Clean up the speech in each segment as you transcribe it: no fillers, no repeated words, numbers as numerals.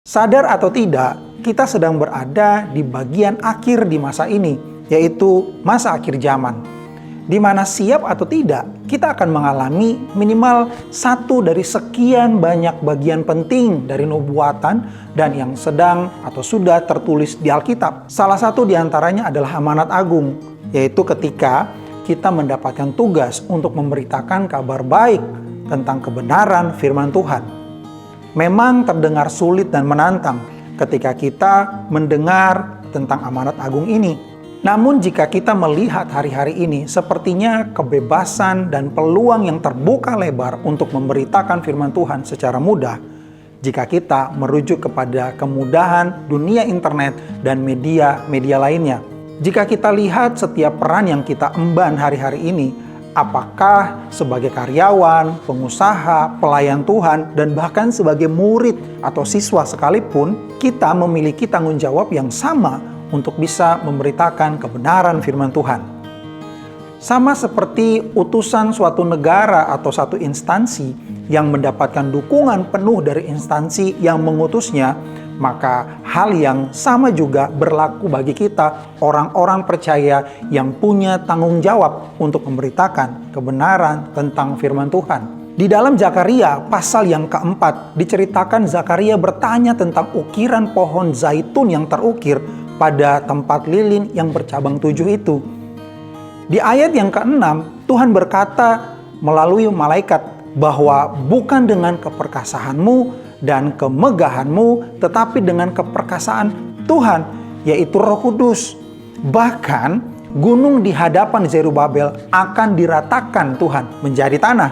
Sadar atau tidak, kita sedang berada di bagian akhir di masa ini, yaitu masa akhir zaman. Di mana siap atau tidak, kita akan mengalami minimal satu dari sekian banyak bagian penting dari nubuatan dan yang sedang atau sudah tertulis di Alkitab. Salah satu di antaranya adalah amanat agung, yaitu ketika kita mendapatkan tugas untuk memberitakan kabar baik tentang kebenaran firman Tuhan. Memang terdengar sulit dan menantang ketika kita mendengar tentang amanat agung ini. Namun jika kita melihat hari-hari ini, sepertinya kebebasan dan peluang yang terbuka lebar untuk memberitakan firman Tuhan secara mudah jika kita merujuk kepada kemudahan dunia internet dan media-media lainnya. Jika kita lihat setiap peran yang kita emban hari-hari ini, apakah sebagai karyawan, pengusaha, pelayan Tuhan, dan bahkan sebagai murid atau siswa sekalipun, kita memiliki tanggung jawab yang sama untuk bisa memberitakan kebenaran firman Tuhan. Sama seperti utusan suatu negara atau satu instansi yang mendapatkan dukungan penuh dari instansi yang mengutusnya, maka hal yang sama juga berlaku bagi kita, orang-orang percaya yang punya tanggung jawab untuk memberitakan kebenaran tentang firman Tuhan. Di dalam Zakaria pasal yang keempat diceritakan Zakaria bertanya tentang ukiran pohon zaitun yang terukir pada tempat lilin yang bercabang 7 itu. Di ayat yang ke-6, Tuhan berkata melalui malaikat bahwa bukan dengan keperkasaanmu dan kemegahanmu, tetapi dengan keperkasaan Tuhan, yaitu Roh Kudus. Bahkan gunung di hadapan Zerubabel akan diratakan Tuhan menjadi tanah.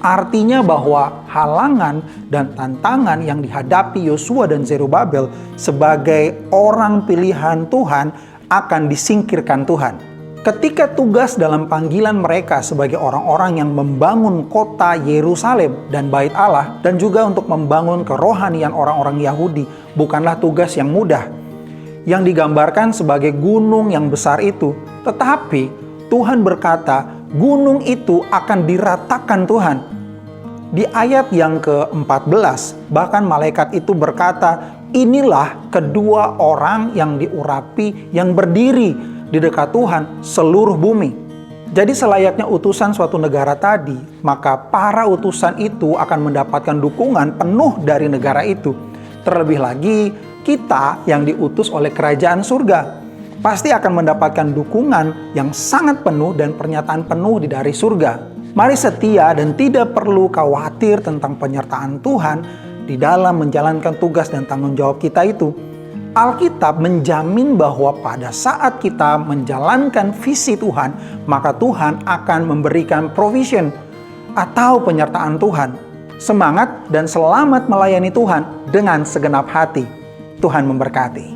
Artinya bahwa halangan dan tantangan yang dihadapi Yosua dan Zerubabel sebagai orang pilihan Tuhan akan disingkirkan Tuhan. Ketika tugas dalam panggilan mereka sebagai orang-orang yang membangun kota Yerusalem dan Bait Allah, dan juga untuk membangun kerohanian orang-orang Yahudi, bukanlah tugas yang mudah. Yang digambarkan sebagai gunung yang besar itu, tetapi Tuhan berkata, gunung itu akan diratakan Tuhan. Di ayat yang ke-14, bahkan malaikat itu berkata, inilah kedua orang yang diurapi yang berdiri di dekat Tuhan seluruh bumi. Jadi selayaknya utusan suatu negara tadi, maka para utusan itu akan mendapatkan dukungan penuh dari negara itu. Terlebih lagi, kita yang diutus oleh kerajaan surga pasti akan mendapatkan dukungan yang sangat penuh dan pernyataan penuh dari surga. Mari setia dan tidak perlu khawatir tentang penyertaan Tuhan di dalam menjalankan tugas dan tanggung jawab kita itu. Alkitab menjamin bahwa pada saat kita menjalankan visi Tuhan, maka Tuhan akan memberikan provision atau penyertaan Tuhan. Semangat dan selamat melayani Tuhan dengan segenap hati. Tuhan memberkati.